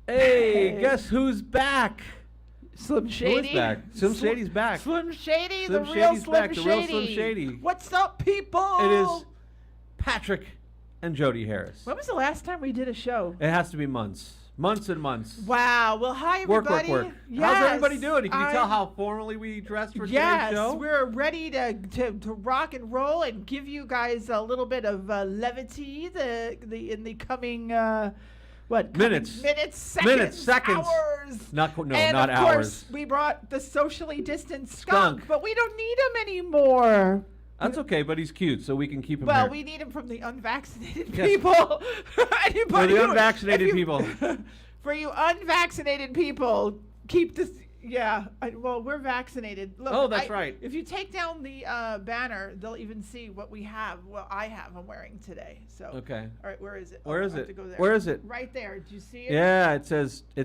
Hey, guess who's back? Slim Who Shady. is back? Slim Shady's back. Slim Shady, Slim the real Shady's Slim back, the Shady. real Slim Shady. What's up, people? It is Patrick and Jody Harris. When was the last time we did a show? It has to be months. Months and months. Wow. Well, hi, Work. everybody. How's everybody doing? Can you tell I'm- how formally we dressed for Yes, today's show? we're ready to rock and roll and give you guys a little bit of levity in the coming Minutes. seconds, hours. Not and not of hours. course, we brought the socially distanced Skunk. but we don't need him anymore. That's okay, but he's cute, so we can keep him Well, here. we need him from the unvaccinated Yes. people. For Anybody the who- unvaccinated if you- people. For you unvaccinated people, keep this. Yeah, well, we're vaccinated. Look, Oh, that's right. If you take down the banner, they'll even see what we have. Well, I have. I'm wearing today. So. Okay. All right, where is it? Where I is have it? to go there. Where is it? Right there. Do you see it? Yeah, it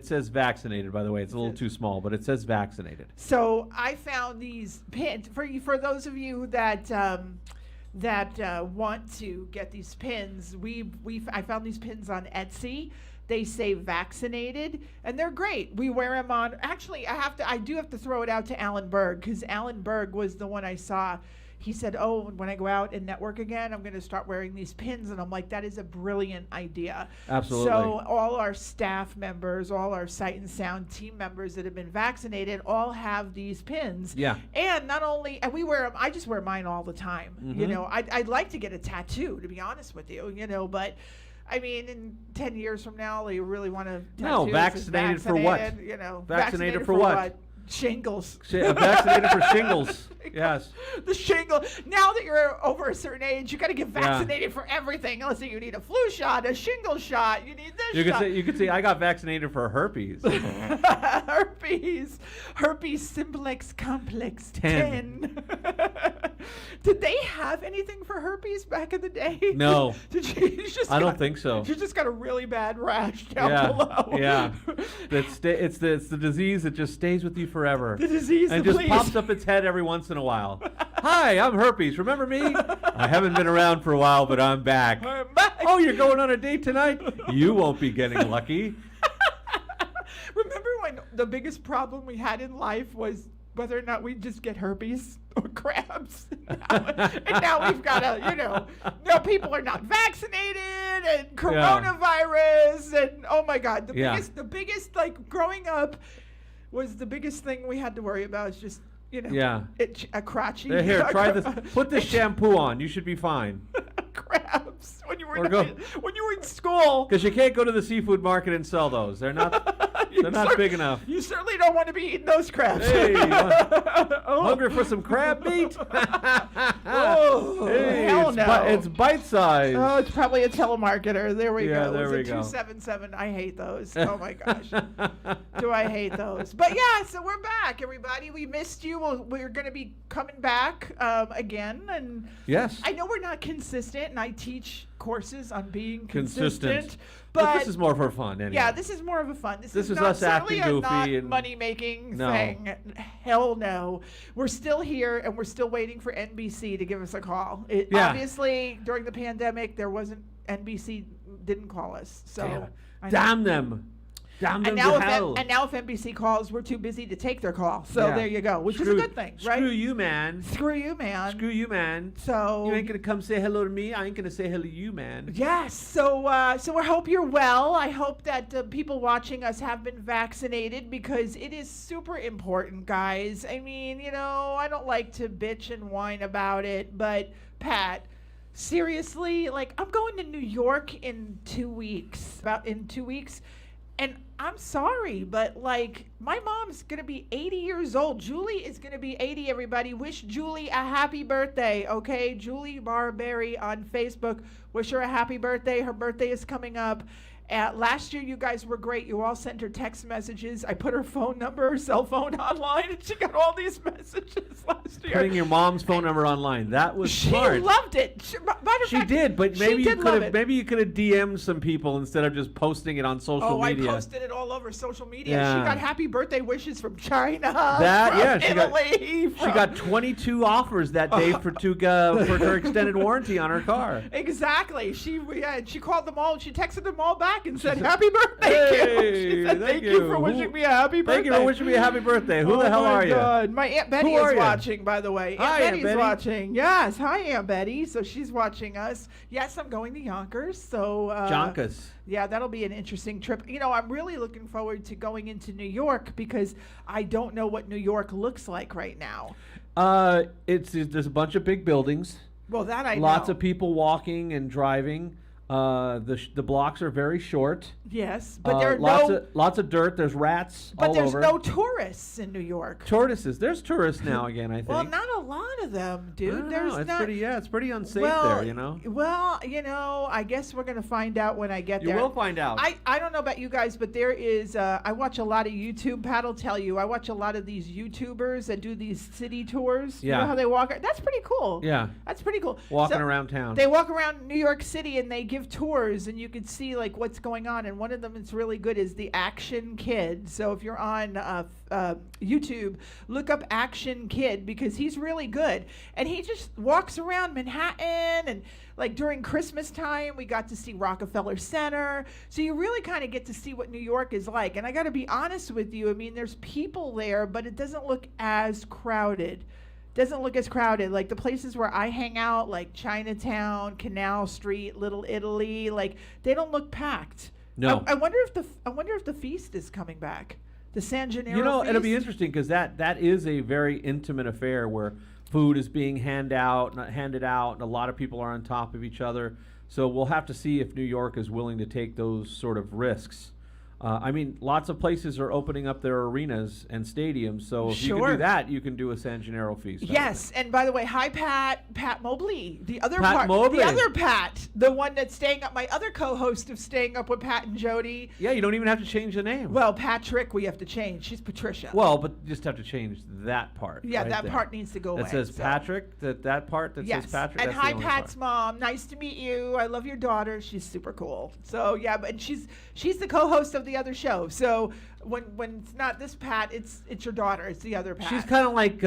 says vaccinated, by the way. It's a little says- too small, but it says vaccinated. So I found these pins for those of you that want to get these pins. I found these pins on Etsy. They say vaccinated, and they're great. We wear them on. Actually, I do have to throw it out to Alan Berg, because Alan Berg was the one I saw. He said, "Oh, when I go out and network again, I'm going to start wearing these pins." And I'm like, "That is a brilliant idea." Absolutely. So all our staff members, all our Sight and Sound team members that have been vaccinated, all have these pins. Yeah. And not only, and we wear them. I just wear mine all the time. You know, I'd like to get a tattoo, to be honest with you. You know, but. I mean, in 10 years from now, you really want to No, vaccinated for what? You know, Vaccinated for what? Shingles. Vaccinated for shingles. Yes. The shingle. Now that you're over a certain age, you got to get vaccinated for everything. Unless you need a flu shot, a shingle shot, you need this shot. You could say I got vaccinated for herpes. Herpes simplex complex 10. 10. Did they have anything for herpes back in the day? No. Did you just I don't think so. You just got a really bad rash down below. Yeah. It's the disease that just stays with you forever. The disease and that just please. pops up its head every once in a while. Hi, I'm herpes. Remember me? I haven't been around for a while, but I'm back. I'm back. Oh, you're going on a date tonight? You won't be getting lucky. Remember when the biggest problem we had in life was whether or not we just get herpes or crabs? And now we've got now people are not vaccinated and coronavirus and oh my God, the biggest like growing up was the biggest thing we had to worry about is just a crotchy. Here, try this. Put this shampoo on. You should be fine. Crabs when you were in school. Because you can't go to the seafood market and sell those. They're not. They're not big enough. You certainly don't want to be eating those crabs. Hey, hungry for some crab meat? Oh, hey, hell no. It's bite size. Oh, it's probably a telemarketer. There we go. There we go. go. 277. I hate those. Oh my gosh. Do I hate those? But yeah, so we're back, everybody. We missed you. We're going to be coming back again. And yes. I know we're not consistent, and I teach courses on being consistent. But this is more for fun anyway. Yeah, this is more of a fun. This is us not acting certainly goofy not and money-making thing. Hell no. We're still here, and we're still waiting for NBC to give us a call. Obviously, during the pandemic, NBC didn't call us. So Damn them. Damn them to hell. And now if NBC calls, we're too busy to take their call. So there you go, which is a good thing, right? Screw you, man. Screw you, man. Screw you, man. So you ain't gonna come say hello to me. I ain't gonna say hello to you, man. Yes. So I hope you're well. I hope that people watching us have been vaccinated because it is super important, guys. I mean, I don't like to bitch and whine about it, but Pat, seriously, like I'm going to New York in 2 weeks. And I'm sorry, but like my mom's going to be 80 years old. Julie is going to be 80, everybody. Wish Julie a happy birthday, okay? Julie Barberry on Facebook. Wish her a happy birthday. Her birthday is coming up. Last year, you guys were great. You all sent her text messages. I put her phone number, her cell phone online, and she got all these messages last year. Putting your mom's phone number online. That was smart. She loved it. She did, but maybe you could have DM'd some people instead of just posting it on social media. I posted it all over social media. Yeah. She got happy birthday wishes from China, Italy. She got 22 offers that day for her extended warranty on her car. Exactly. She called them all. She texted them all back. back and said, happy birthday, Hey, She said, thank you for wishing me a happy birthday. Thank you for wishing me a happy birthday. Who the hell my are you? God. My Aunt Betty Who are is you? watching, by the way. Hi, Aunt Aunt Betty's Betty. watching. Yes. Hi, Aunt Betty. So she's watching us. Yes, I'm going to Yonkers. So Jonkus. yeah, that'll be an interesting trip. You know, I'm really looking forward to going into New York because I don't know what New York looks like right now. There's a bunch of big buildings. Well, that I know. Lots of people walking and driving. The blocks are very short. Yes, but there are lots of dirt. There's rats all But there's over. no tourists in New York. Tortoises. There's tourists now again, I think. Well, not a lot of them, dude. I don't There's know. It's not. it's pretty unsafe well, there, you know. Well, you know, I guess we're gonna find out when I get You there. will find out. I don't know about you guys, but there is. I watch a lot of YouTube. Pat will tell you. I watch a lot of these YouTubers that do these city tours. Yeah. You know how they walk? That's pretty cool. Yeah. That's pretty cool. Walking So around town. They walk around New York City and they give tours, and you can see like what's going on. And one of them that's really good is the Action Kid. So if you're on YouTube, look up Action Kid because he's really good. And he just walks around Manhattan, and like during Christmas time, we got to see Rockefeller Center. So you really kind of get to see what New York is like. And I got to be honest with you. I mean, there's people there, but it doesn't look as crowded. Like the places where I hang out, like Chinatown, Canal Street, Little Italy, like they don't look packed. No. I wonder if the feast is coming back. The San Gennaro You know, feast. it'll be interesting because that is a very intimate affair where food is being handed out, and a lot of people are on top of each other. So we'll have to see if New York is willing to take those sort of risks. I mean, lots of places are opening up their arenas and stadiums. So if you can do that, you can do a San Gennaro feast. Yes, and by the way, hi Pat Mobley, the other Pat Mobley. the other Pat, the one that's staying up, my other co-host of Staying Up with Pat and Jody. Yeah, you don't even have to change the name. Well, Patrick, we have to change. She's Patricia. Well, but you just have to change that part. Yeah, right that there. part needs to go away. It says so. Patrick. That part that Yes, says Patrick. and that's hi the only Pat's part. mom. Nice to meet you. I love your daughter. She's super cool. So yeah, but she's the co-host of the other show. So when it's not this Pat, it's your daughter. It's the other Pat. She's kind of like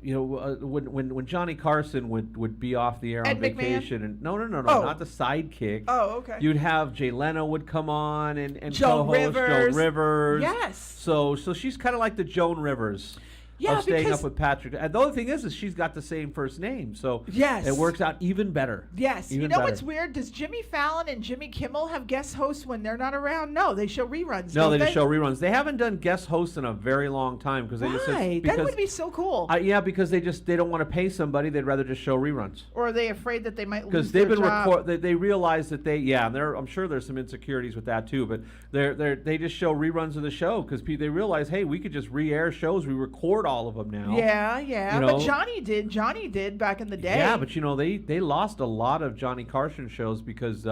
when Johnny Carson would be off the air Ed on McMahon? vacation, and no, Oh. not the sidekick. Oh, okay. You'd have Jay Leno would come on and Joan co-host Rivers. Joan Rivers. Yes. So she's kind of like the Joan Rivers. Yeah, of Staying because Up with Patrick. And the other thing is she's got the same first name, so Yes. it works out even better. Yes. Even You know better. what's weird? Does Jimmy Fallon and Jimmy Kimmel have guest hosts when they're not around? No, they show reruns. No, don't they just show reruns. They haven't done guest hosts in a very long time because they just Why? because That would be so cool. yeah, because they don't want to pay somebody. They'd rather just show reruns. Or are they afraid that they might lose Because their they've been job? they realize that I'm sure there's some insecurities with that too, but they just show reruns of the show because they realize, hey, we could just re-air shows. We record all of them now. Yeah. You But know? Johnny did back in the day. Yeah, but they lost a lot of Johnny Carson shows because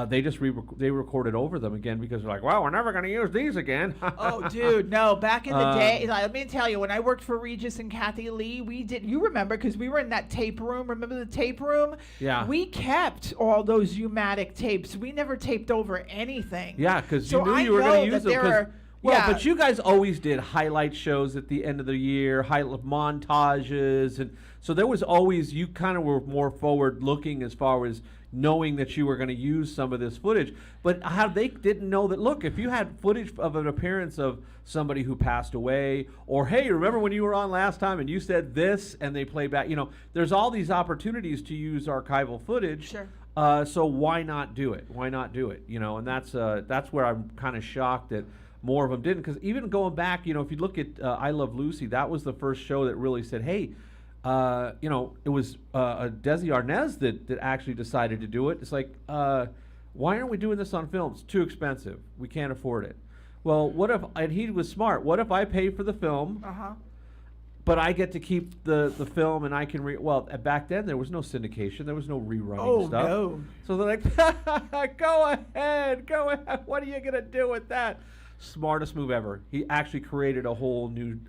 they recorded over them again because they're like, well, we're never going to use these again. Oh, dude, no. Back in the day, let me tell you, when I worked for Regis and Kathy Lee, you remember, because we were in that tape room. Remember the tape room? Yeah. We kept all those U-matic tapes. We never taped over anything. Yeah, because So you knew I you were going know to use that them. there are- Well, yeah. but you guys always did highlight shows at the end of the year, highlight montages, and so there was always, you kind of were more forward-looking as far as knowing that you were going to use some of this footage. But how they didn't know that, look, if you had footage of an appearance of somebody who passed away, or, hey, remember when you were on last time and you said this, and they play back, there's all these opportunities to use archival footage. Sure. So why not do it? And that's where I'm kind of shocked that more of them didn't. Because even going back, if you look at I Love Lucy, that was the first show that really said, hey, it was Desi Arnaz that actually decided to do it. It's like, why aren't we doing this on film? It's too expensive. We can't afford it. Well, and he was smart. What if I pay for the film? Uh-huh. But I get to keep the film, and I can back then there was no syndication, there was no rerunning Oh, stuff. no. So they're like, go ahead. What are you gonna do with that? Smartest move ever. He actually created a whole new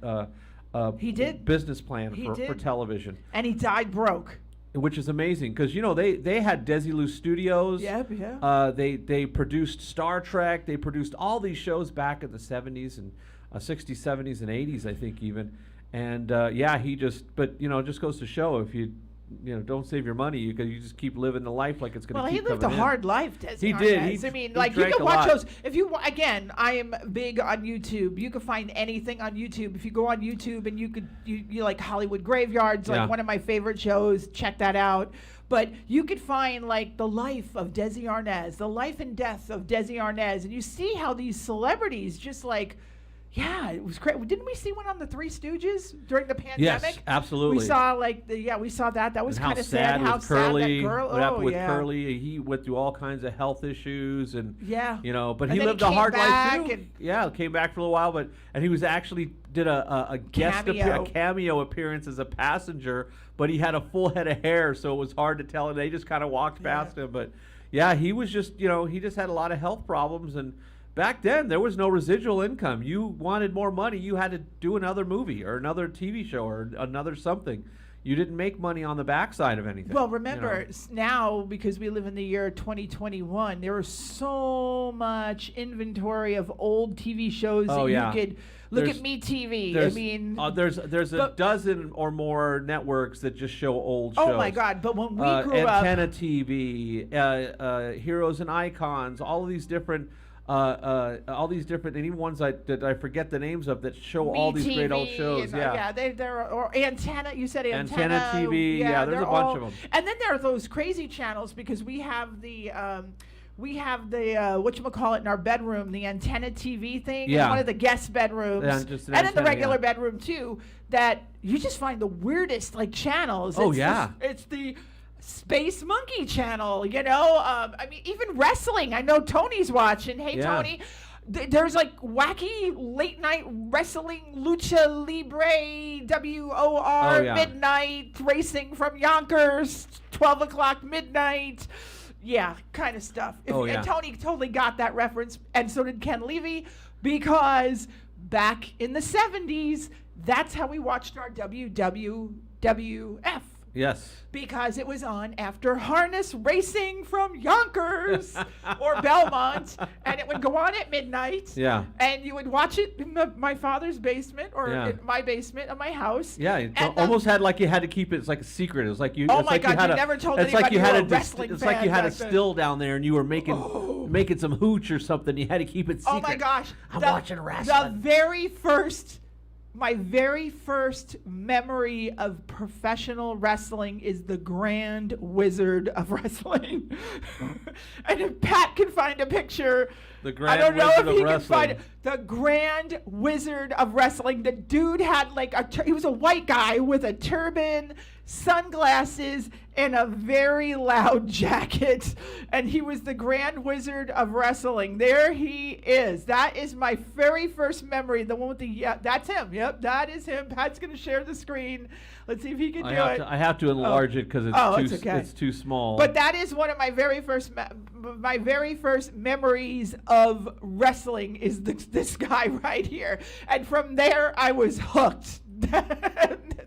He did. business plan He for did. television, And he died broke. which is amazing because they had Desilu Studios. Yep, yeah. They produced Star Trek. They produced all these shows back in the 70s and 60s, 70s, and 80s, I think even. And he just goes to show if you don't save your money. You just keep living the life like it's going to keep he lived a coming in. hard life, Desi He did. Arnaz. I mean, he like, you drank can a watch lot. those. If you again, I am big on YouTube. You can find anything on YouTube. If you go on YouTube and you like Hollywood Graveyards, like Yeah. one of my favorite shows. Check that out. But you could find like the life of Desi Arnaz, the life and death of Desi Arnaz, and you see how these celebrities just like. Yeah, it was great. Didn't we see one on the Three Stooges during the pandemic? Yes, absolutely. We saw we saw that. That was And how kind of sad. How with Curly, sad that girl. what happened with yeah. Curly? He went through all kinds of health issues, and Yeah. but And he then lived he a came hard life back too. and- Yeah, came back for a little while, and he was actually did a Cameo. a cameo appearance as a passenger, but he had a full head of hair, so it was hard to tell, and they just kind of walked past him. But yeah, he was just he just had a lot of health problems, and back then there was no residual income. You wanted more money, you had to do another movie or another TV show or another something. You didn't make money on the backside of anything. Well, remember now, because we live in the year 2021, there is so much inventory of old TV shows Oh, that yeah. you could look There's- at Me TV. I There's, mean, there's a but- dozen or more networks that just show old shows. oh my God! But when we grew up, Antenna TV, Heroes and Icons, all of these different, and even ones that I forget the names of that show Me all these TV, great old shows. and, Yeah. they're or Antenna. You said Antenna. Antenna TV, yeah, there's they're a bunch all- of 'em. And then there are those crazy channels because we have the whatchamacallit in our bedroom, the Antenna TV thing, Yeah. in one of the guest bedrooms, Yeah, just an and in the antenna, regular yeah. bedroom too, that you just find the weirdest like channels. Oh, It's yeah. it's the Space Monkey channel, I mean, even wrestling. I know Tony's watching. Hey, Yeah. Tony. There's like wacky late night wrestling, lucha libre, WOR, Oh, yeah. midnight racing from Yonkers, 12 o'clock midnight. Yeah, kind of stuff. Oh, yeah. And Tony totally got that reference, and so did Ken Levy, because back in the 70s, that's how we watched our WWF. Yes. Because it was on after harness racing from Yonkers or Belmont, and it would go on at midnight. Yeah. And you would watch it in my father's basement or Yeah. in my basement of my house. Yeah, it And, almost had like you had to keep it. It's like a secret. It was like you. Oh it's my like God, you had you a, never told it's like anybody you you had were a a wrestling It's like you fan had a back then. still down there, and you were making some hooch or something. You had to keep it secret. Oh my gosh. I'm The- watching wrestling. My very first memory of professional wrestling is the Grand Wizard of Wrestling. And if Pat can find a picture, The I Grand don't know Wizard if of he can find Wrestling. it. The Grand Wizard of Wrestling. The dude had like he was a white guy with a turban, sunglasses, and a very loud jacket. And he was the Grand Wizard of Wrestling. There he is. That is my very first memory. The one with that's him. Yep, that is him. Pat's gonna share the screen. Let's see if he can do it. I have to enlarge it because it's okay. it's too small. But that is one of my very first memories of wrestling is this guy right here. And from there, I was hooked.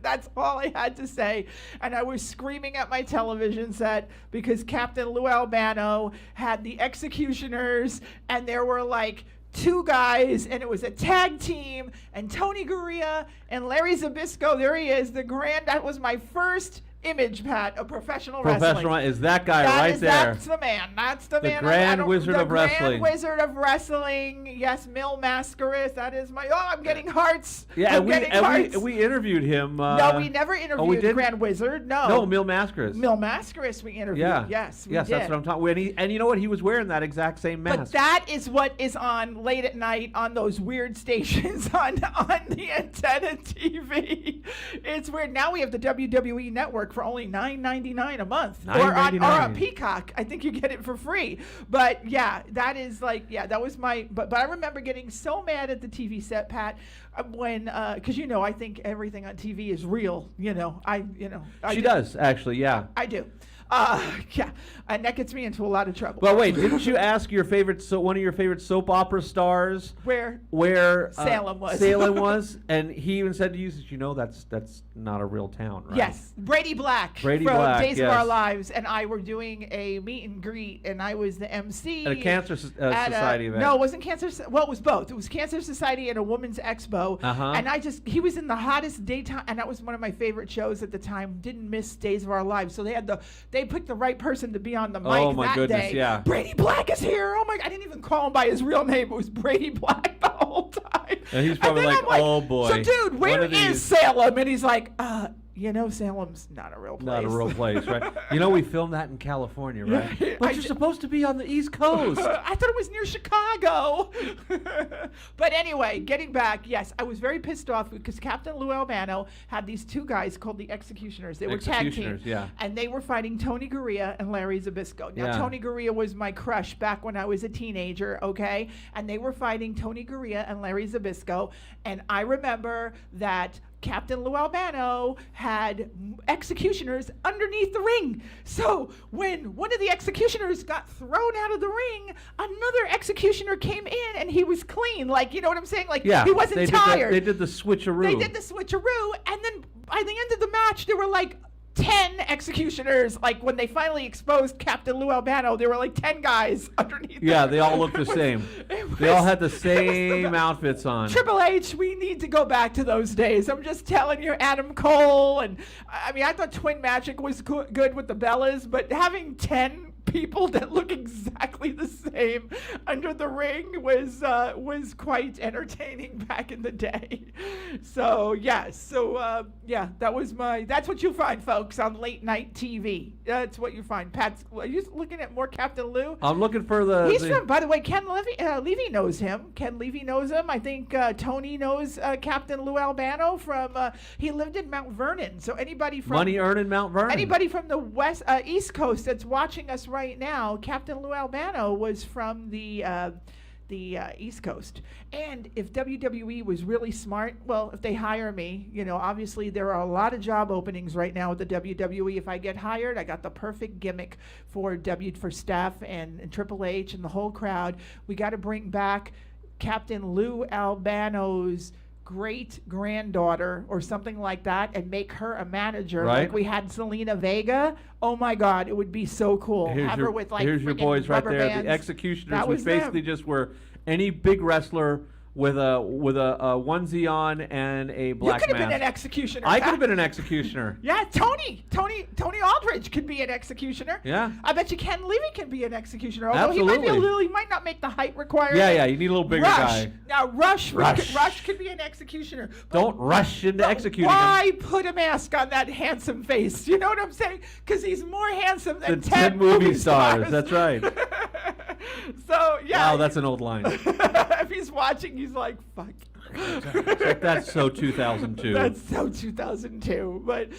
That's all I had to say. And I was screaming at my television set because Captain Lou Albano had the Executioners, and there were like two guys, and it was a tag team, and Tony Gurria and Larry Zbyszko. There he is, that was my first image, Pat, of professional wrestling. Is that guy right there? That's the man. That's the man. Grand Wizard of Wrestling. The Grand Wizard of Wrestling. Yes, Mil Mascaris. That is my. Oh, I'm getting hearts. Yeah, I'm getting hearts. we interviewed him. No, we never interviewed we didn't? Grand Wizard. No. No, Mil Mascaris. Mil Mascaris we interviewed. Yeah. Yes, we yes, did. that's what I'm talking. And you know what? He was wearing that exact same mask. But that is what is on late at night on those weird stations on the Antenna TV. It's weird. Now we have the WWE Network for only $9.99 a month, or on Peacock. I think you get it for free. But yeah, that is like that was my. But I remember getting so mad at the TV set, Pat, when because I think everything on TV is real. She does actually, yeah. I do. Yeah, and that gets me into a lot of trouble. Well, wait, didn't you ask your favorite, one of your favorite soap opera stars where Salem was? Salem was, and he even said to you, that's not a real town, right? Yes, Brady Black from Days of Our Lives, and I were doing a meet and greet, and I was the MC at a Cancer Society event. No, it wasn't Cancer. Well, it was both. It was Cancer Society and a Women's Expo, and he was in the hottest daytime, and that was one of my favorite shows at the time. Didn't miss Days of Our Lives, so they picked the right person to be on the mic oh my that goodness, day. Yeah. Brady Black is here. Oh my! I didn't even call him by his real name. It was Brady Black the whole time. And he's probably like, oh boy. So dude, where is Salem? And he's like, Salem's not a real place. Not a real place, right? We filmed that in California, right? Yeah, but you're supposed to be on the East Coast. I thought it was near Chicago. But anyway, getting back, yes, I was very pissed off because Captain Lou Albano had these two guys called the Executioners. They were tag team. Yeah. And they were fighting Tony Gurria and Larry Zbyszko. Now, Tony Gurria was my crush back when I was a teenager, okay? And they were fighting Tony Gurria and Larry Zbyszko. And I remember that Captain Lou Albano had executioners underneath the ring. So when one of the executioners got thrown out of the ring, another executioner came in and he was clean. Like, you know what I'm saying? Like, he wasn't tired. They did the switcheroo. And then by the end of the match, there were like 10 executioners. Like when they finally exposed Captain Lou Albano, there were like 10 guys underneath. Yeah, they all looked the same. They all had the same outfits on. Triple H, we need to go back to those days. I'm just telling you, Adam Cole, and I mean, I thought Twin Magic was good with the Bellas, but having 10 people that look exactly the same under the ring was quite entertaining back in the day. So yes, that's what you find, folks, on late night TV. That's what you find. Pat, are you looking at more Captain Lou? I'm looking for from, by the way, Ken Levy knows him. Ken Levy knows him. I think Tony knows Captain Lou Albano from. He lived in Mount Vernon. So anybody from money earned in Mount Vernon. Anybody from the East Coast that's watching us right now, Captain Lou Albano was from the East Coast. And if WWE was really smart, well, if they hire me, obviously there are a lot of job openings right now at the WWE. If I get hired, I got the perfect gimmick for staff and Triple H and the whole crowd. We got to bring back Captain Lou Albano's great-granddaughter or something like that and make her a manager, like we had Selena Vega. Oh my God, it would be so cool. Have her with here's your boys right there, bands. the Executioners, which basically just were any big wrestler with a onesie on and a black mask. You could have been an executioner. I could have been an executioner. Yeah, Tony Aldridge could be an executioner. Yeah. I bet you Ken Levy can be an executioner. Although Absolutely. he might not make the height required. Yeah, you need a little bigger guy. Now Rush could be an executioner. Don't rush into executing Why put a mask on that handsome face? You know what I'm saying? Because he's more handsome than 10 movie stars. That's right. So yeah. Wow, that's an old line. If he's watching, he's like, fuck. That's so 2002. That's so 2002. But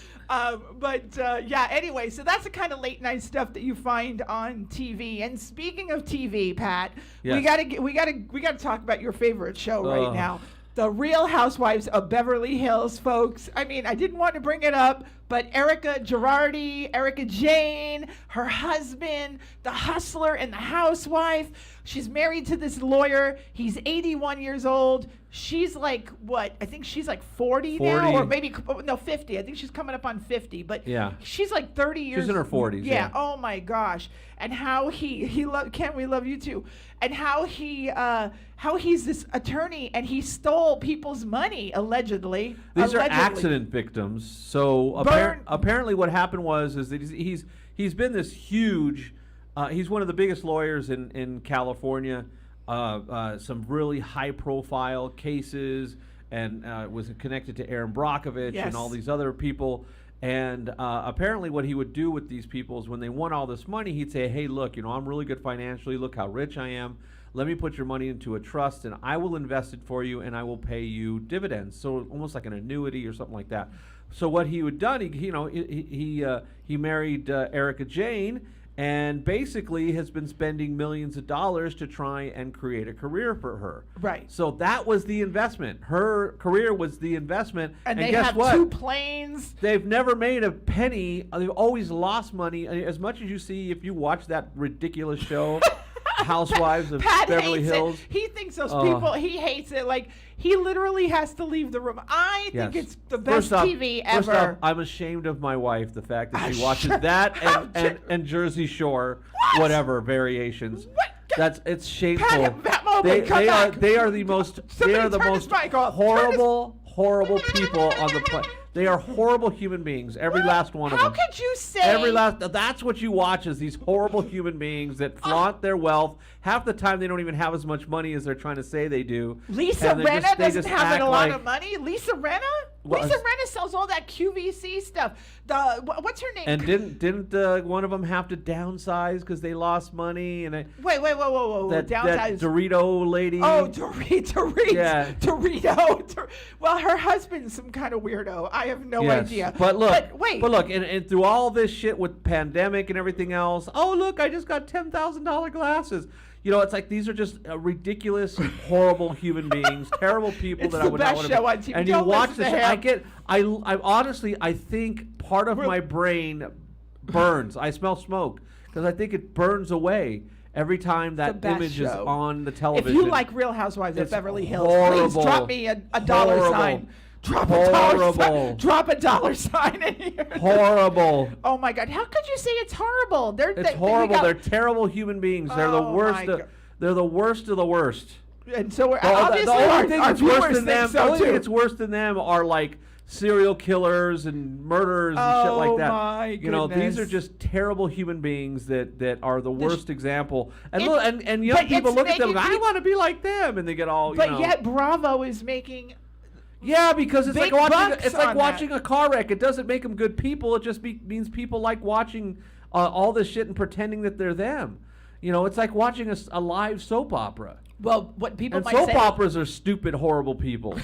anyway, so that's the kind of late night stuff that you find on TV. And speaking of TV, Pat, we gotta talk about your favorite show right now. The Real Housewives of Beverly Hills, folks. I mean, I didn't want to bring it up, but Erika Jane, her husband, the hustler and the housewife. She's married to this lawyer. He's 81 years old. She's like, what? I think she's like 40 now, or maybe, no, 50. I think she's coming up on 50, but she's like 30 years. She's in her 40s. Yeah. Oh my gosh. And how Ken, we love you too. And how he's this attorney and he stole people's money, allegedly. These are accident victims. So apparently what happened was that he's been this huge, he's one of the biggest lawyers in California. Some really high-profile cases, and was connected to Aaron Brockovich and all these other people. And apparently what he would do with these people is when they won all this money, he'd say, hey, look, I'm really good financially. Look how rich I am. Let me put your money into a trust, and I will invest it for you, and I will pay you dividends. So almost like an annuity or something like that. So what he would done, he married Erika Jane, and basically has been spending millions of dollars to try and create a career for her. Right. So that was the investment. Her career was the investment. And they guess have what? 2 planes. They've never made a penny. They've always lost money. As much as you see, if you watch that ridiculous show, Housewives of Pat Beverly hates Hills. It. He thinks those people, he hates it. Like, he literally has to leave the room. I think Yes. it's the best TV ever. First off, I'm ashamed of my wife, the fact that she watches that and Jersey Shore, whatever variations. What? It's shameful. Pat Mobley, come back. They are the most Somebody turn his mic off. horrible people on the planet. They are horrible human beings, every last one of them. How could you say? That's what you watch, is these horrible human beings that flaunt their wealth. Half the time they don't even have as much money as they're trying to say they do. Lisa And Rinna they doesn't just have act a lot like- of money. Lisa Rinna? Well, Lisa Rinna sells all that QVC stuff. What's her name? And didn't one of them have to downsize because they lost money? And Wait, whoa. that Downsize. Dorito lady. Oh, Dorito. Yeah. Dorito. Well, her husband's some kind of weirdo. I have no Yes. idea. But look, wait. and through all this shit with pandemic and everything else, oh look, I just got $10,000 glasses. You know, it's like these are just ridiculous, horrible human beings, terrible people It's that the I would not best want show on TV. And you Don't watch listen this. to him. I honestly, I think part of my brain burns. I smell smoke because I think it burns away every time that best image is show. on the If television. you like Real Housewives of It's Beverly Hills, horrible. please drop me a dollar Horrible. sign. Drop a dollar sign. Horrible. Drop a dollar sign in here. Horrible. Oh my God! How could you say it's horrible? It's horrible. They're terrible human beings. They're the Oh, worst. my God. They're the worst of the worst. And so we're The obviously only thing our that's worse viewers than them. think The so only thing too. that's worse than them are like serial killers and murderers and shit like that. my You know, these goodness. are just terrible human beings that are the worst example. And It- look, and young but people it's look at them. making I peop- want to be like them, and they get all. But you know. yet Bravo is making. Yeah, because it's big like watching. bucks It's like on watching a car wreck. It doesn't make them good people. It just means people like watching all this shit and pretending that they're them. You know, it's like watching a live soap opera. Well, what people And might soap say. operas are stupid, horrible people.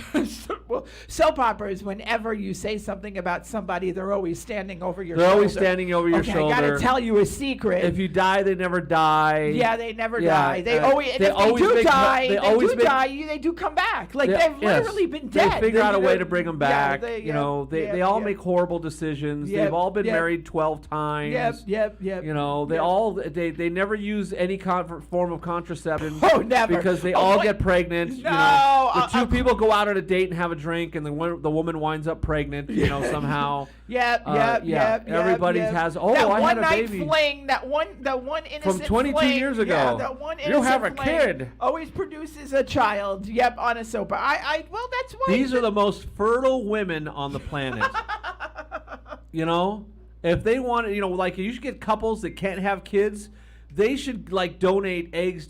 Well, soap operas, whenever you say something about somebody, they're always standing over your They're shoulder. always standing over your okay, shoulder. I gotta tell you a secret. If you die, they never die. Yeah, they never Yeah, die. They always, and they if always they do make- die, they always make- they do come back. Like They- they've yes. literally been dead. They figure out a way to bring them back. Yeah, you know, they all make horrible decisions. Yep, They've all been yep. married 12 times. Yep. You know, they never use any form of contraception. Oh, never. Because they Oh, all what? get pregnant. You No, know, the two people go out on a date and have a drink, and the woman winds up pregnant. You know, somehow. Yep. Everybody has. Oh, that I one had a night baby. fling. That one innocent From 22 fling, years ago. Yeah, that one You innocent have a fling kid. always produces a child. Yep, on a soap. Well, that's why. These are the most fertile women on the planet. You know, if they want to, you know, like you should get couples that can't have kids. They should like donate eggs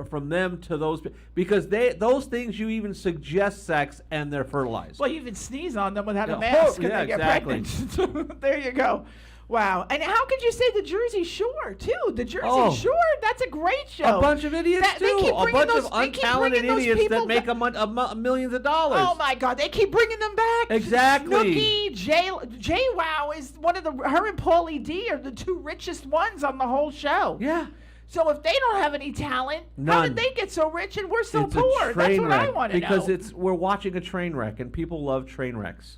from them to those because those things you even suggest sex and they're fertilized. Well, you even sneeze on them without Yeah, a mask and yeah, they get exactly. pregnant. There you go. Wow. And how could you say the Jersey Shore, too? The Jersey Oh. Shore, that's a great show. A bunch of idiots They too. keep A bringing bunch of they keep untalented bringing those idiots people that make millions of dollars. Oh my God! They keep bringing them back. Exactly. Snooki, Jay Wow is one of her and Paulie D are the two richest ones on the whole show. Yeah. So if they don't have any talent, how None. did they get so rich and we're so It's poor? a That's train what wreck I want to know. because we're watching a train wreck and people love train wrecks.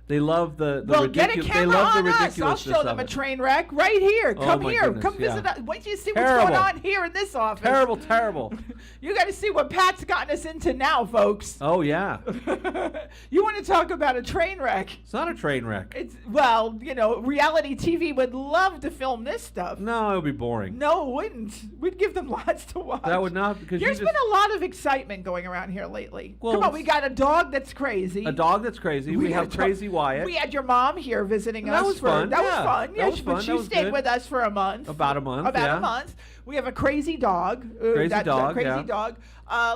They love the well, get a ridiculous. They camera love the on us. I'll ridiculousness show them of a it. train wreck right here. Oh, Come my here. goodness, Come visit yeah. us. Wait till you see Terrible. what's going on here in this office. Terrible, terrible. You got to see what Pat's gotten us into now, folks. Oh yeah. You want to talk about a train wreck? It's not a train wreck. It's well, you know, reality TV would love to film this stuff. No, it would be boring. No, it wouldn't. We'd give them lots to watch. That would not because There's been a lot of excitement going around here lately. Well, Come on, we got a dog that's crazy. a dog that's crazy. We got have a dog- Crazy Wyatt. We had your mom here visiting That us. was fun, That was yeah. fun. That Yeah, was she- fun. but she That was stayed good. with us for a month. About a month, About yeah. a month. We have a crazy dog. Crazy dog, Crazy yeah. dog.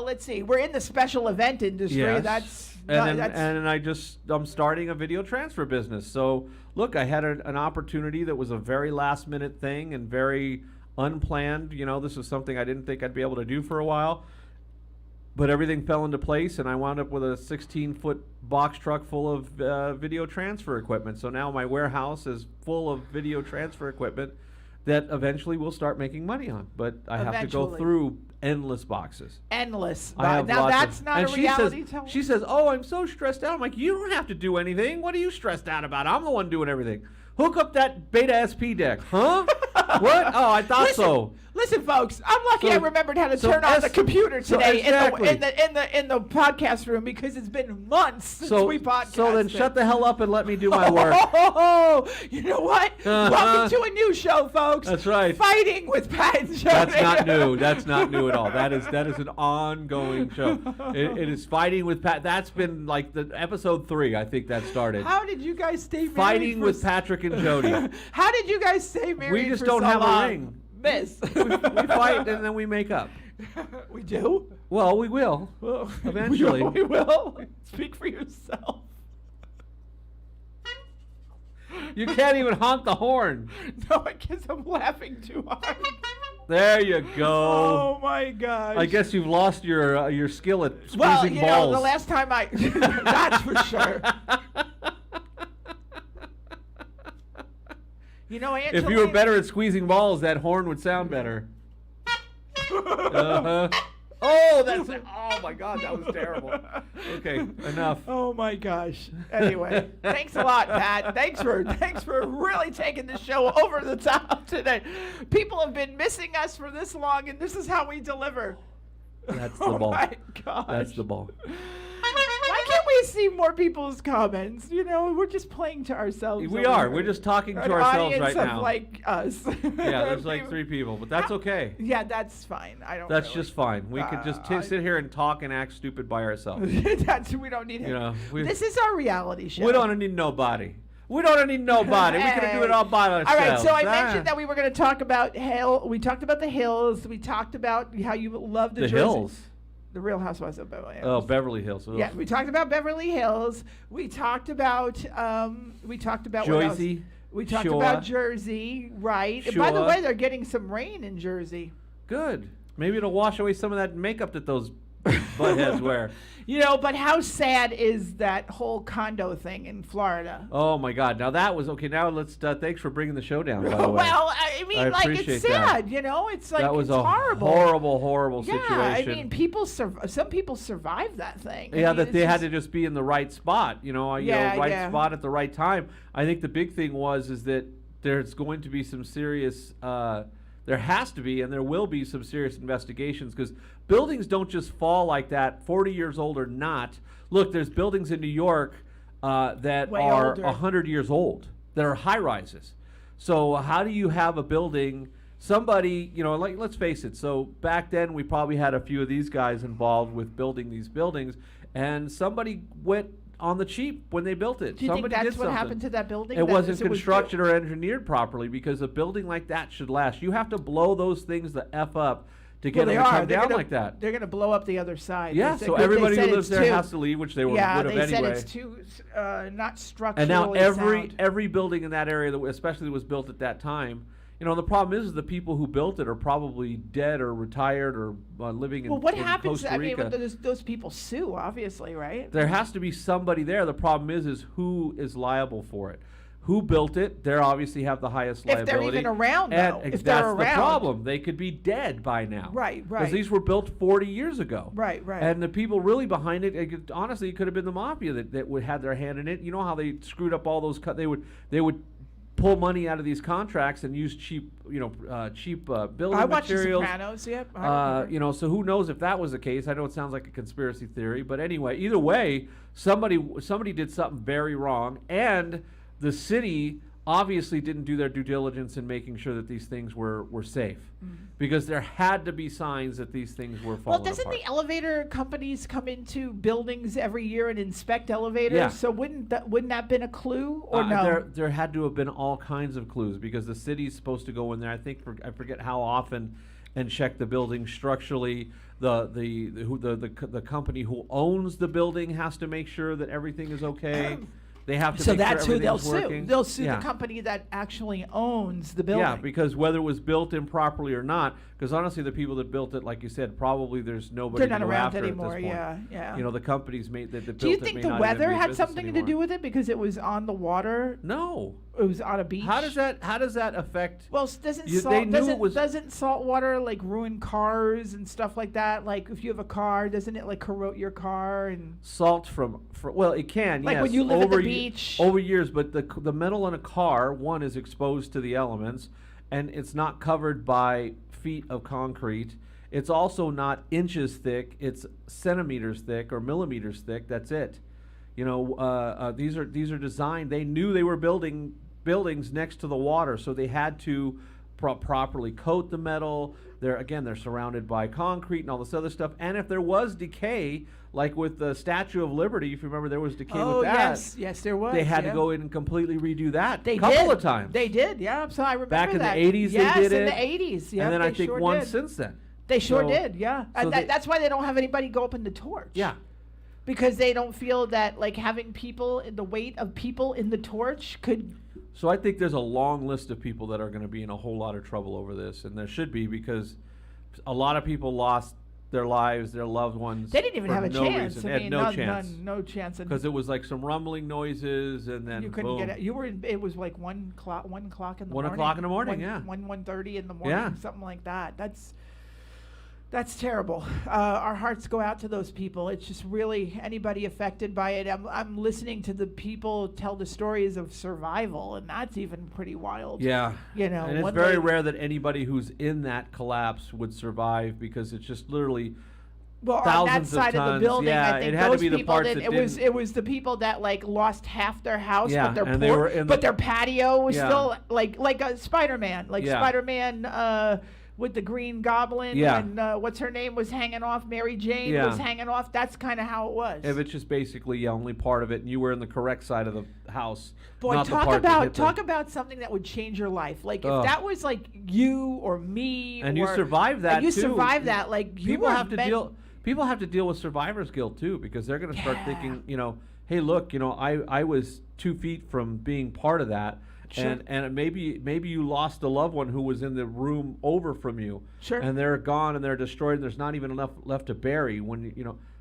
Let's see. We're in the special event industry. Yes. That's and that's I'm starting a video transfer business. So look, I had an opportunity that was a very last minute thing and very unplanned. You know, this was something I didn't think I'd be able to do for a while. But everything fell into place, and I wound up with a 16-foot box truck full of video transfer equipment. So now my warehouse is full of video transfer equipment that eventually we'll start making money on. But I have to go Eventually. through endless boxes. Endless. I have Now lots that's of, not and a reality she says, television. she says, "Oh, I'm so stressed out." I'm like, "You don't have to do anything. What are you stressed out about? I'm the one doing everything. Hook up that Beta SP deck, huh? What? Oh, I thought so. Listen, folks. I'm lucky I remembered how to so turn on the S- computer so today exactly. in the podcast room because it's been months since we podcasted. So then shut the hell up and let me do my work. Oh, you know what? Uh-huh. Welcome to a new show, folks. That's right. Fighting with Pat and Jody. That's not new. That's not new at all. That is an ongoing show. It is Fighting with Pat. That's been like the episode 3. I think that started. How did you guys stay married? Fighting with Patrick and Jody. How did you guys stay married? We just for don't so have long? a ring. Miss. We fight and then we make up. We do? Well, we will. Well, Eventually. We will. Speak for yourself. You can't even honk the horn. No, I guess I'm laughing too hard. There you go. Oh my gosh. I guess you've lost your skill at squeezing well, you balls. know, the last time I that's for sure. You know, Angelina, If you were better at squeezing balls, that horn would sound better. Uh-huh. Oh, that's it. Oh my God, that was terrible. Okay, enough. Oh my gosh. Anyway, thanks a lot, Pat. Thanks for really taking the show over the top today. People have been missing us for this long, and this is how we deliver. That's the Oh ball. my gosh. That's the ball. Why can't we see more people's comments? You know, we're just playing to ourselves. We over are. here. We're just talking to An ourselves audience right of now. like us. Yeah, there's like 3 people, but that's okay. Yeah, that's fine. I don't. That's really. just fine. We could just sit here and talk and act stupid by ourselves. We don't need it. You know, This is our reality show. We don't need nobody. We don't need nobody. We can do it all by ourselves. All right, so I mentioned that we were going to talk about Hill. We talked about the Hills. We talked about how you love the The Jersey. Hills. The Real Housewives of Beverly Hills. Oh, Beverly Hills. Ugh. Yeah, we talked about Beverly Hills. We talked about what else? Jersey. We talked Sure. about Jersey, right? And by the Sure. way, they're getting some rain in Jersey. Good. Maybe it'll wash away some of that makeup that those buttheads wear. You know, but how sad is that whole condo thing in Florida? Oh my God! Now that was okay. Now let's. Thanks for bringing the show down. By the way. Well, I mean, I like appreciate it's that. sad. You know, it's like that was it's a horrible. horrible Yeah, situation. I mean, some people survived that thing. I Yeah, mean, that it's they had just- to just be in the right spot. Yeah, right yeah. spot at the right time. I think the big thing is that there's going to be some serious. There has to be, and there will be some serious investigations because buildings don't just fall like that. 40 years old or not. Look, there's buildings in New York that Way are older. 100 years old that are high rises. So how do you have a building? Somebody, like let's face it. So back then we probably had a few of these guys involved with building these buildings, and somebody went on the cheap when they built it. Do you think Somebody that's did what something. happened to that building? It That wasn't was- it was constructed or engineered properly because a building like that should last. You have to blow those things the F up to get Well, them to come They're down gonna- like that. They're going to blow up the other side. Yeah, They so said- everybody they who said lives it's there too- has to leave, which they would Yeah, have they anyway. said it's too not structurally And now every sound. building in that area, especially that was built at that time, the problem is the people who built it are probably dead or retired or living Well, what in happens? Costa I mean, Rica. those people sue, obviously, right? There has to be somebody there. The problem is who is liable for it. Who built it? They obviously have the highest If they're liability. even around, and though. ex- If they're that's the around. problem. They could be dead by now. Right, Because right. these were built 40 years ago. Right, right. And the people really behind it, honestly, it could have been the mafia that would had their hand in it. You know how they screwed up all those? They would pull money out of these contracts and use cheap building I watched The materials. Sopranos. Yep. I remember. So who knows if that was the case? I know it sounds like a conspiracy theory, but anyway, either way, somebody did something very wrong, and the city obviously didn't do their due diligence in making sure that these things were safe, because there had to be signs that these things were falling Well, doesn't apart. the elevator companies come into buildings every year and inspect elevators? Yeah. So wouldn't that been a clue or no? There had to have been all kinds of clues because the city's supposed to go in there. I forget how often, and check the building structurally. The company who owns the building has to make sure that everything is okay. They have to. So make sure that's who they'll everything's sue. working. They'll sue Yeah. the company that actually owns the building. Yeah, because whether it was built improperly or not, because honestly, the people that built it, like you said, probably there's nobody They're not to go around after anymore. at this point. Yeah. The companies that built Do you it think may the not even weather be in had business something to anymore. do with it because it was on the water? No, It was on a beach. How does that affect? Well, doesn't You- they knew it was- doesn't salt water like ruin cars and stuff like that? Like if you have a car, doesn't it like corrode your car and Salt well, it can, like yes, when you live at the over beach? over years, but the metal in a car, one, is exposed to the elements, and it's not covered by feet of concrete. It's also not inches thick; it's centimeters thick or millimeters thick. That's it. You know, these are designed. They knew they were building buildings next to the water, so they had to properly coat the metal. They're surrounded by concrete and all this other stuff. And if there was decay, like with the Statue of Liberty, if you remember, there was decay with that. Yes, there was. They had to go in and completely redo that They a couple did. of times. They did, yeah. So I remember Back in the that. 80s they yes, did in it, the 80s. Yeah, and then they I think sure one did. since then. They sure So- did, yeah. so And that's why they don't have anybody go up in the torch. Yeah. Because they don't feel that like having the weight of people in the torch could. So I think there's a long list of people that are going to be in a whole lot of trouble over this, and there should be, because a lot of people lost their lives, their loved ones. They didn't even for have a no chance. reason. I They mean, had no chance. no chance. And Because it was like some rumbling noises, and then you couldn't boom. get it. You were. It was like 1 o'clock in the 1 morning. o'clock in the morning, yeah. 1:30 in the morning, Yeah. something like that. That's terrible. Our hearts go out to those people. It's just really anybody affected by it. I'm listening to the people tell the stories of survival, and that's even pretty wild. Yeah. You know, and it's one very lady- rare that anybody who's in that collapse would survive, because it's just literally Well, on that thousands of side of the tons. building, Yeah, I think it had to those be the people parts that that it didn't- was the people that like lost half their house, Yeah, but their and they were in but the- their patio was Yeah. still like a Spider-Man, Yeah. Spider-Man with the Green Goblin, Yeah. and what's her name was hanging off, Mary Jane Yeah. was hanging off. That's kind of how it was. if it's just basically only part of it, and you were in the correct side of the house. Boy, not the talk part that hit about the- something that would change your life. Like Ugh. if that was like you or me, And or, you survived that and you too. survived that. Like you people were have to meant- deal. People have to deal with survivor's guilt too, because they're going to start Yeah. thinking, hey, look, I was 2 feet from being part of that. Sure. And maybe you lost a loved one who was in the room over from you. Sure. And they're gone and they're destroyed, and there's not even enough left to bury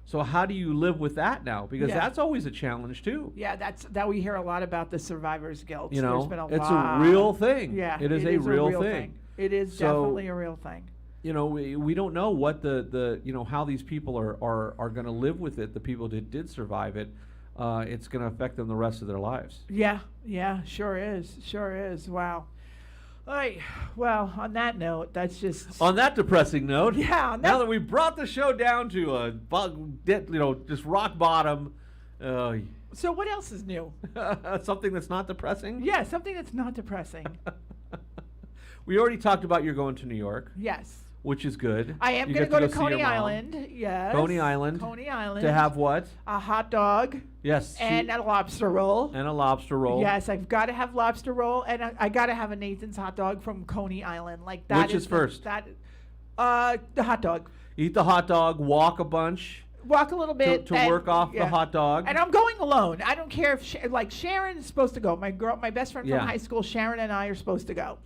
So how do you live with that now? Because Yeah. that's always a challenge too. Yeah, that we hear a lot about the survivor's guilt. There's been a It's lot. a real thing. Yeah, it is a real thing. It is So- definitely a real thing. We don't know what the how these people are going to live with it. The people that did survive it, it's going to affect them the rest of their lives. Yeah, sure is. Wow. All right. Well, on that note, that's just. On that depressing note, Yeah, on now that- that we brought the show down to just rock bottom, So what else is new? something that's not depressing. Yeah, something that's not depressing. We already talked about you're going to New York, Yes. which is good. I am You going to get go to see your Coney mom. Island. Yes. Coney Island. Coney Island. To have what? a hot dog Yes. and a lobster roll. and a lobster roll. Yes, I've got to have lobster roll, and I got to have a Nathan's hot dog from Coney Island. Like that. Which is first? The hot dog. Eat the hot dog, walk a bunch Walk a little bit to and- work off yeah. the hot dog. And I'm going alone. I don't care if Sharon is supposed to go. My best friend Yeah. from high school, Sharon, and I are supposed to go.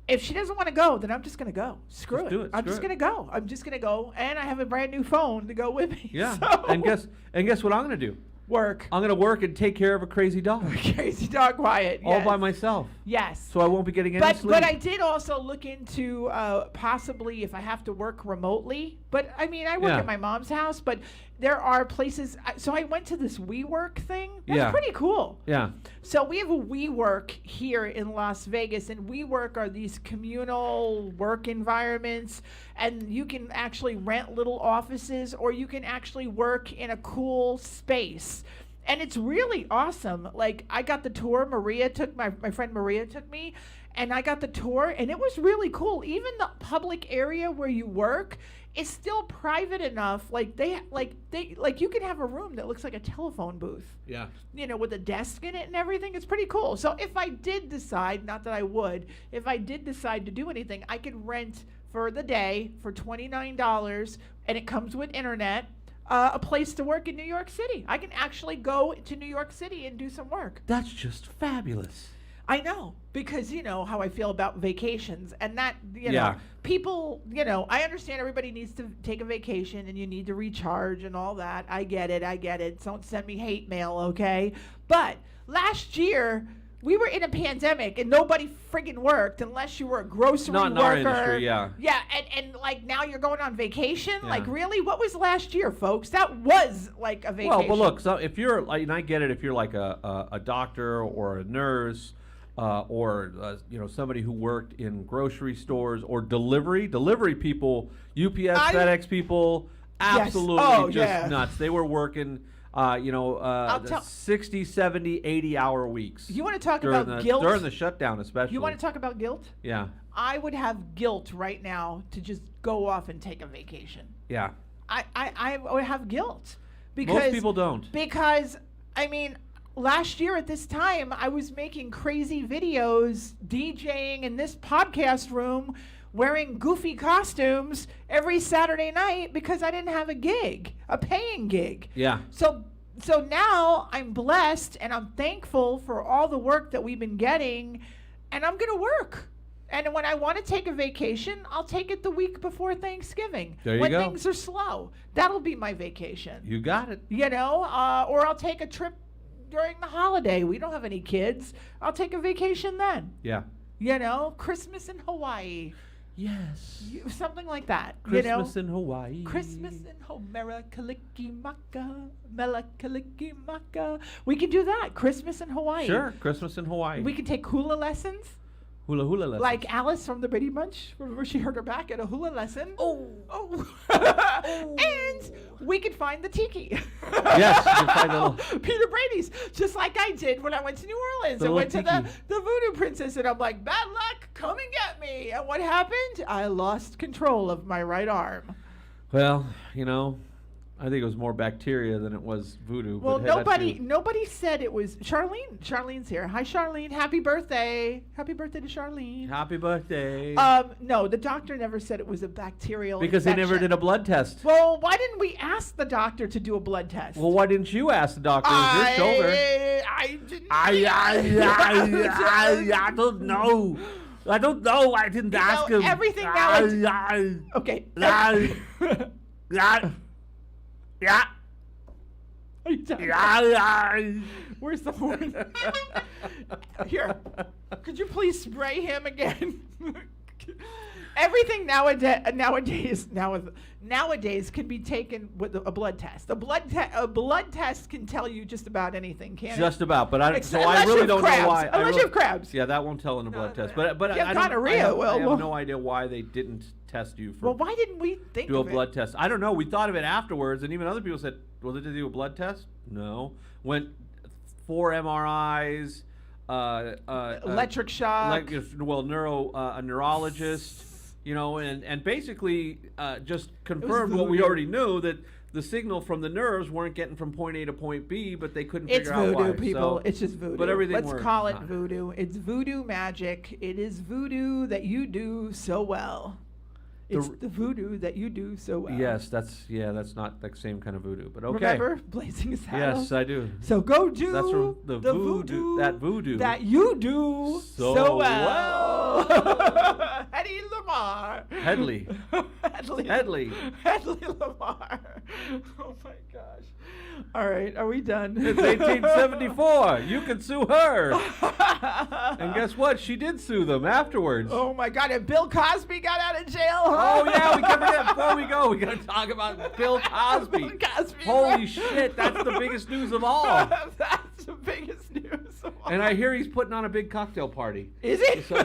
If she doesn't want to go, then I'm just going to go. Screw Just it. do it. I'm Screw just it. going to go. I'm just going to go, and I have a brand new phone to go with me. Yeah. So And guess what I'm going to do? work. I'm going to work and take care of a crazy dog Crazy dog Wyatt. all Yes. by myself. Yes. So I won't be getting any But sleep. I did also look into possibly if I have to work remotely. But I mean, I work Yeah. at my mom's house, but there are places. So I went to this WeWork thing. That's Yeah. pretty cool. Yeah. So we have a WeWork here in Las Vegas, and WeWork are these communal work environments, and you can actually rent little offices, or you can actually work in a cool space. And it's really awesome. Like, I got the tour. My friend Maria took me, and I got the tour, and it was really cool. Even the public area where you work is still private enough. Like you can have a room that looks like a telephone booth, Yeah. with a desk in it and everything. It's pretty cool. So if I did decide, not that I would, if I did decide to do anything, I could rent for the day for $29, and it comes with internet, a place to work in New York City. I can actually go to New York City and do some work. That's just fabulous. I know, because you know how I feel about vacations, and that, Yeah. people, I understand everybody needs to take a vacation and you need to recharge and all that. I get it. Don't send me hate mail, okay? But last year, we were in a pandemic and nobody friggin' worked unless you were a grocery Not in worker. our industry, yeah. Yeah, and like now you're going on vacation. Yeah. Like really, what was last year, folks? That was like a vacation. Well, but look, so if you're like, and I get it, if you're like a doctor or a nurse, or somebody who worked in grocery stores or delivery people, UPS, FedEx people, absolutely just nuts. They were working. 60, 70, 80-hour weeks. You want to talk about guilt? During the shutdown, especially. You want to talk about guilt? Yeah. I would have guilt right now to just go off and take a vacation. Yeah. I would have guilt. Because most people don't. Because, I mean, last year at this time, I was making crazy videos, DJing in this podcast room, wearing goofy costumes every Saturday night because I didn't have a gig, a paying gig. Yeah. So now I'm blessed and I'm thankful for all the work that we've been getting, and I'm going to work. And when I want to take a vacation, I'll take it the week before Thanksgiving. There you when go. things are slow. That'll be my vacation. You got it. Or I'll take a trip during the holiday. We don't have any kids. I'll take a vacation then. Yeah. Christmas in Hawaii. Yes. Something like that. Christmas in Hawaii. Christmas in Maka. We can do that. Christmas in Hawaii. Sure. Christmas in Hawaii. We can take hula lessons. Hula lessons. Like Alice from the Brady Bunch. Remember she hurt her back at a hula lesson? Oh. And we could find the tiki. Yes. You can find little Peter Brady's. Just like I did when I went to New Orleans. I went to the Voodoo Princess and I'm like, bad luck, come and get me. And what happened? I lost control of my right arm. Well, I think it was more bacteria than it was voodoo. Well, but nobody said it was Charlene. Charlene's here. Hi, Charlene. Happy birthday. Happy birthday to Charlene. Happy birthday. No, the doctor never said it was a bacterial because infection. they never did a blood test. Well, why didn't we ask the doctor to do a blood test? Well, why didn't you ask the doctor? It was your shoulder. I didn't. I don't know. I don't know. I didn't ask him. Everything now. Okay. Yeah. Are you done? Where's the horn? Here. Could you please spray him again? Everything nowadays can be taken with a blood test. A blood test can tell you just about anything, can't it? Just about, but I Unless really you don't have know why. crabs. Unless you have crabs. Yeah, that won't tell in a blood test. But If you have I gonorrhea, have no idea why they didn't test you for. Well, why didn't we think do of a blood test? I don't know. We thought of it afterwards, and even other people said, "Well, did they do a blood test?" No. Went 4 MRIs. Electric shock. A neurologist. And basically just confirmed what we already knew, that the signal from the nerves weren't getting from point A to point B, but they couldn't figure out why. It's voodoo, people. It's just voodoo. But everything Let's works. call it voodoo. It's voodoo magic. It is voodoo that you do so well. It's the voodoo that you do so well. Yes, that's not the same kind of voodoo, but okay. Remember Blazing Saddles? Yes, I do. So go do That's from the voodoo that you do so well. Eddie Lamar. Headley. Headley Lamar. Oh my gosh. All right, are we done? It's 1874. You can sue her. And guess what? She did sue them afterwards. Oh my God! And Bill Cosby got out of jail. Oh yeah, we covered that before we go. We gotta talk about Bill Cosby. Bill Cosby. Holy shit, that's the biggest news of all. That's the biggest news of all. And I hear he's putting on a big cocktail party. Is he? So,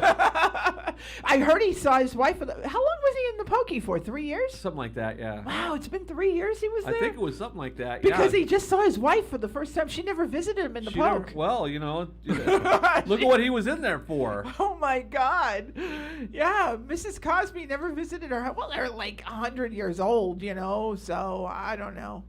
I heard he saw his wife. How long was he in the pokey for? 3 years? something like that, yeah. Wow, it's been 3 years he was there? I think it was something like that, Because yeah. he just saw his wife for the first time. She never visited him in the poke. Well, look at what he was in there for. Oh my God. Yeah, Mrs. Cosby never visited her. Well, they're like 100 years old, so I don't know.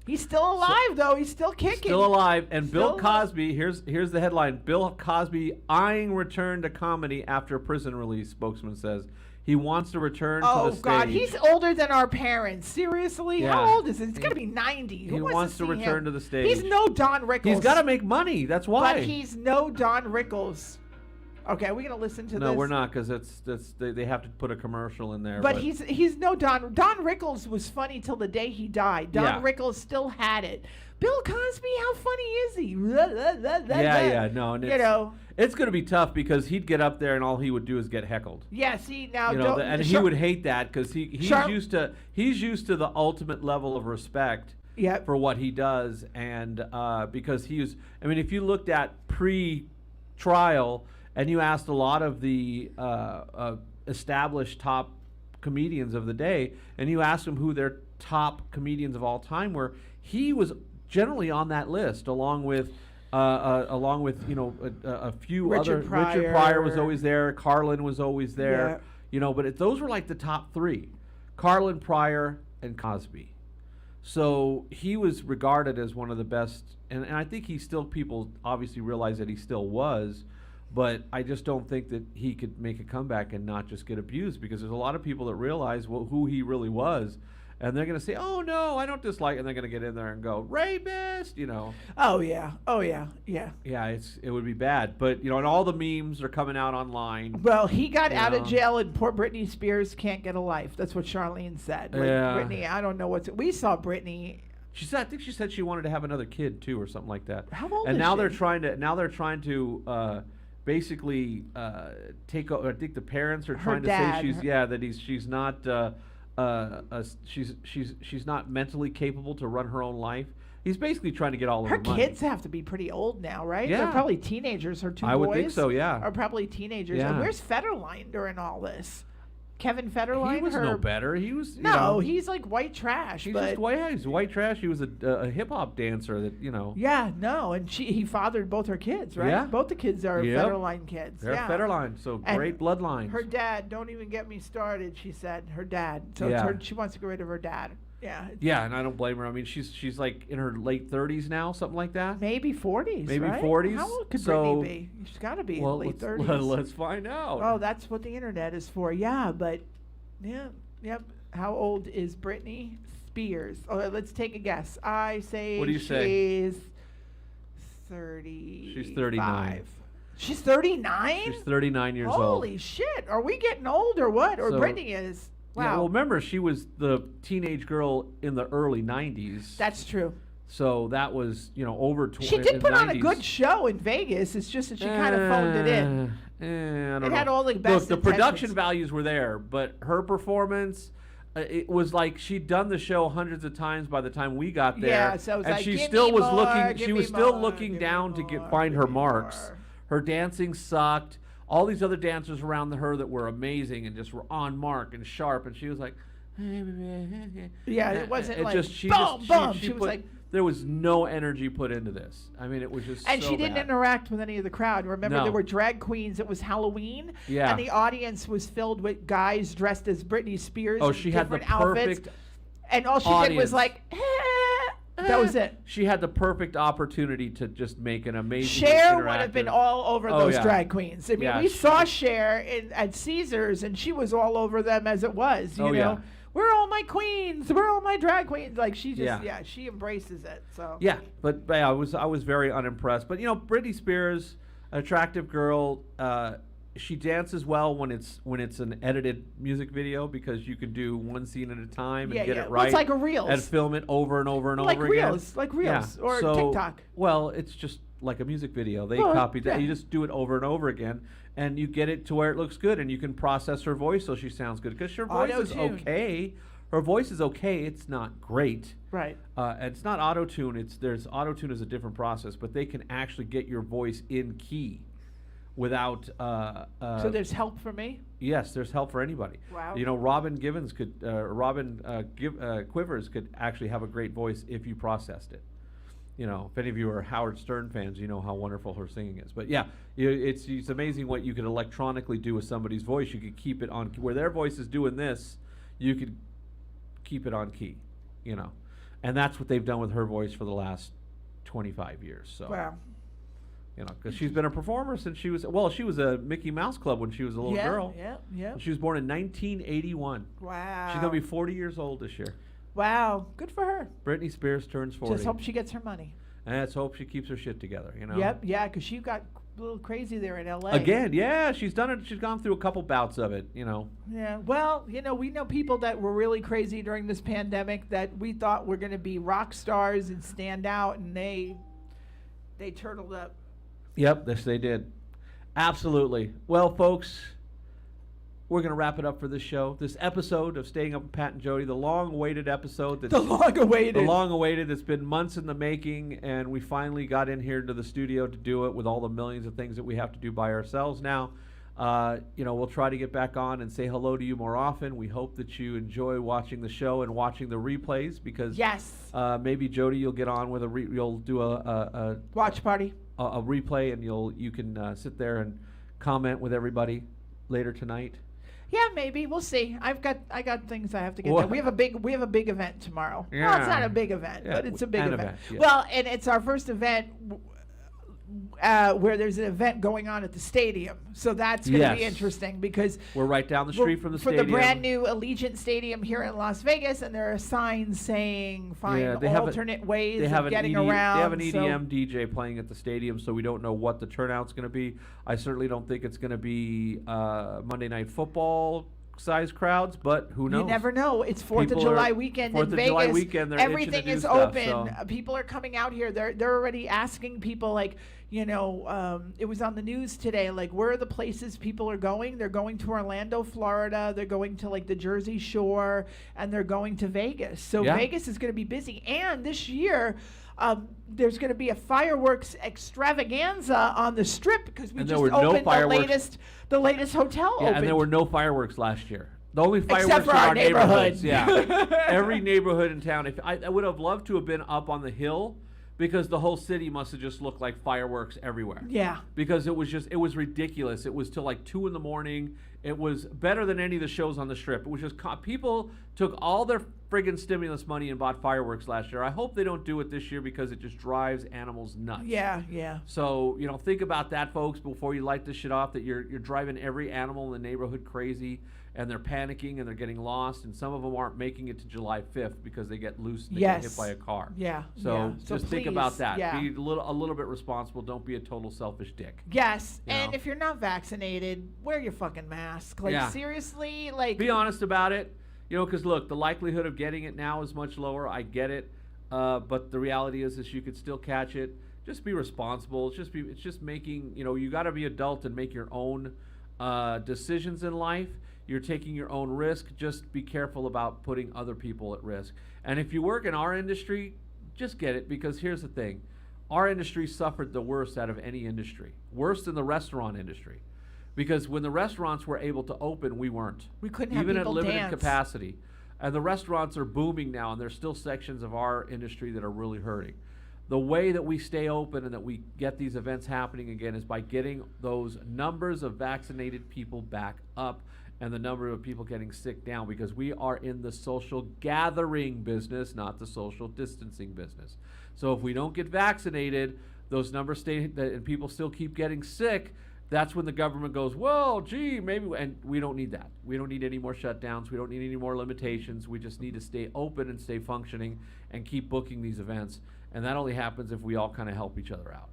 He's still alive, though. He's still kicking. Still alive. And Still Bill Cosby, here's the headline. Bill Cosby eyeing return to comedy after prison release, spokesman says. He wants to return to the stage. Oh, God. He's older than our parents. Seriously? Yeah. How old is he? He's got to be 90. He wants to return to the stage. He's no Don Rickles. He's got to make money. That's why. But he's no Don Rickles. Okay, are we gonna listen to this? No, we're not, because they have to put a commercial in there. But he's no Don. Don Rickles was funny till the day he died. Don Rickles still had it. Bill Cosby, how funny is he? No, and you know, it's going to be tough because he'd get up there and all he would do is get heckled. Yeah, see now, and he would hate that because he's used to the ultimate level of respect. Yep. For what he does, and because if you looked at pre-trial and you asked a lot of the established top comedians of the day, and you asked them who their top comedians of all time were, he was generally on that list, along with a few Richard other. Pryor. Richard Pryor was always there. Carlin was always there. Yeah. But those were like the top three: Carlin, Pryor, and Cosby. So he was regarded as one of the best, and I think people obviously realize that he still was, but I just don't think that he could make a comeback and not just get abused, because there's a lot of people that realize who he really was, and they're going to say, oh no, I don't dislike, and they're going to get in there and go, rapist, Oh yeah. Yeah, it would be bad, but and all the memes are coming out online. Well, he got out of jail, and poor Britney Spears can't get a life. That's what Charlene said. Like, yeah. Britney, I don't know we saw Britney. I think she said she wanted to have another kid too, or something like that. How old and is now she? they're trying to basically take over. I think the parents are trying to say she's not she's not mentally capable to run her own life. He's basically trying to get all of her her money. kids have to be pretty old now, right? Yeah. They're probably teenagers. Her two boys. I would think so. Yeah. Are probably teenagers. Yeah. And where's Federline during all this? Kevin Federline. He was no better. He was he's like white trash. He's but just he's white trash. He was a hip hop dancer that Yeah, no, and he fathered both her kids, right? Yeah. Both the kids are Yep. Federline kids. They're Federline, so And great bloodlines. Her dad, don't even get me started. She said her dad. So she wants to get rid of her dad. Yeah. Yeah, and I don't blame her. I mean, she's like in her late 30s now, something like that. Maybe 40s. Maybe right? 40s. How old could Britney be? She's got to be in late 30s. Let's find out. Oh, that's what the internet is for. Yeah, but yep. How old is Britney Spears? Oh, let's take a guess. I say what do you say? She's 30. She's 39. She's 39? She's 39 years old. Holy shit. Are we getting old or what? Or Britney is. Wow. Yeah, well, remember, she was the teenage girl in the early 90s. That's true. So that was, over 20. She did put on a good show in Vegas. It's just that she kind of phoned it in. I don't know. Had all the best Look, the production values were there, but her performance, it was like she'd done the show hundreds of times by the time we got there. Yeah, so it was and like, she give still me was more, looking. give She me was still more, looking give down me to more, find give her me marks. more. Her dancing sucked. All these other dancers around her that were amazing and just were on mark and sharp, and she was like, yeah, it wasn't like she boom. She was like. There was no energy put into this. I mean, it was just and so she didn't bad. interact with any of the crowd. Remember, No. there were drag queens. It was Halloween. Yeah. And the audience was filled with guys dressed as Britney Spears. Oh, in she had the different outfits. perfect And all she did was audience. like, that was it. She had the perfect opportunity to just make an amazing. Cher would have been all over those yeah. drag queens. I mean, Yeah, we she- saw Cher at Caesars, and she was all over them as it was. You know, yeah. we're all my queens. We're all my drag queens. Like she just, Yeah. she embraces it. So Yeah, but yeah, I was very unimpressed. But Britney Spears, attractive girl. She dances well when it's an edited music video, because you can do one scene at a time and get it right. Well, it's like a Reels. And film it over and over and like over again. Like Reels Yeah, or so, TikTok. Well, it's just like a music video. They Well, copied that. yeah. You just do it over and over again, and you get it to where it looks good, and you can process her voice so she sounds good, because her voice is Auto-tune. okay. Her voice is okay. It's not great. Right. It's not auto-tune. There's auto-tune is a different process, but they can actually get your voice in key without. So there's help for me. Yes, there's help for anybody. Wow. Robin Quivers could actually have a great voice if you processed it. If any of you are Howard Stern fans, you know how wonderful her singing is. But yeah, it's amazing what you could electronically do with somebody's voice. You could keep it on where their voice is doing this. You could keep it on key, and that's what they've done with her voice for the last 25 years. So, Wow. because she's been a performer since she was a Mickey Mouse Club when she was a little girl. Yeah. She was born in 1981. Wow. She's gonna be 40 years old this year. Wow. Good for her. Britney Spears turns 40. Just hope she gets her money. And let's hope she keeps her shit together. Yep. Yeah, because she got little crazy there in LA. Again, yeah, she's done it. She's gone through a couple bouts of it, you know. Yeah, well, we know people that were really crazy during this pandemic that we thought were going to be rock stars and stand out, and they turtled up. Yep, yes, they did. Absolutely. Well, folks, we're going to wrap it up for this show. This episode of Staying Up with Pat and Jody, the long-awaited episode. The long-awaited. It's been months in the making, and we finally got in here to the studio to do it with all the millions of things that we have to do by ourselves now. We'll try to get back on and say hello to you more often. We hope that you enjoy watching the show and watching the replays because yes, maybe Jody, you'll get on with you'll do a watch party, a replay, and you can sit there and comment with everybody later tonight. Yeah, maybe we'll see. I got things I have to get done. We have a big event tomorrow. Yeah. Well, it's not a big event, but it's a big event. Yeah. Well, and it's our first event where there's an event going on at the stadium, so that's going to be interesting because we're right down the street from the stadium. For the brand new Allegiant Stadium here in Las Vegas, and there are signs saying find alternate ways of getting around. They have an EDM DJ playing at the stadium, so we don't know what the turnout's going to be. I certainly don't think it's going to be Monday Night Football size crowds, but who knows? You never know. It's 4th of July weekend in Vegas. 4th of July weekend, everything is open. Stuff, so. People are coming out here. They're already asking people like, it was on the news today, like where are the places people are going? They're going to Orlando, Florida. They're going to like the Jersey Shore, and they're going to Vegas. So Vegas is going to be busy. And this year, there's going to be a fireworks extravaganza on the Strip because we just opened the latest hotel opened. And there were no fireworks last year. The only fireworks in our neighborhoods. Yeah, every neighborhood in town. If I would have loved to have been up on the hill, because the whole city must have just looked like fireworks everywhere. Yeah. Because it was ridiculous. It was till like 2 a.m. It was better than any of the shows on the Strip. It was just people took all their friggin' stimulus money and bought fireworks last year. I hope they don't do it this year because it just drives animals nuts. Yeah, yeah. So, think about that, folks, before you light this shit off, that you're driving every animal in the neighborhood crazy, and they're panicking and they're getting lost, and some of them aren't making it to July 5th because they get loose and they get hit by a car. Yeah. So just think about that. Yeah. Be a little bit responsible. Don't be a total selfish dick. Yes. And if you're not vaccinated, wear your fucking mask. Like seriously, like be honest about it. Because look, the likelihood of getting it now is much lower. I get it. But the reality is you could still catch it. Just be responsible. It's just making, you got to be adult and make your own decisions in life. You're taking your own risk. Just be careful about putting other people at risk. And if you work in our industry, just get it, because here's the thing. Our industry suffered the worst out of any industry. Worse than the restaurant industry. Because when the restaurants were able to open, we weren't. We couldn't have even people at limited dance. capacity. And the restaurants are booming now, and there's still sections of our industry that are really hurting. The way that we stay open and that we get these events happening again is by getting those numbers of vaccinated people back up and the number of people getting sick down, because we are in the social gathering business, not the social distancing business. So if we don't get vaccinated, those numbers stay, and people still keep getting sick, that's when the government goes, well, gee, maybe, and we don't need that. We don't need any more shutdowns. We don't need any more limitations. We just need to stay open and stay functioning and keep booking these events. And that only happens if we all kind of help each other out,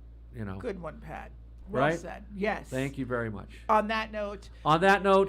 Good one, Pat. Well right? said. Yes. Thank you very much. On that note,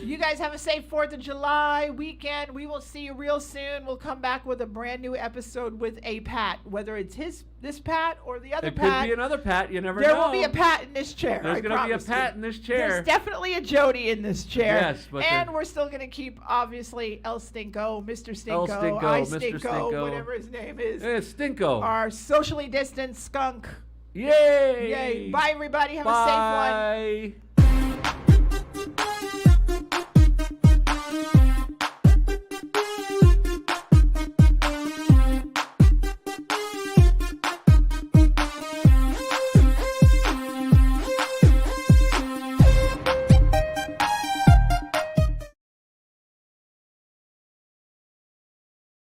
you guys have a safe 4th of July weekend. We will see you real soon. We'll come back with a brand new episode with a Pat, whether it's this Pat or the other Pat. It could be another Pat. You never know. There will be a Pat in this chair. There's going to be a Pat in this chair. There's definitely a Jody in this chair. Yes, and we're still going to keep, obviously, El Stinko, Mr. Stinko, Mr. Stinko, whatever his name is. Stinko. Our socially distanced skunk. Yay! Yay. Bye, everybody. Have a safe one. Bye.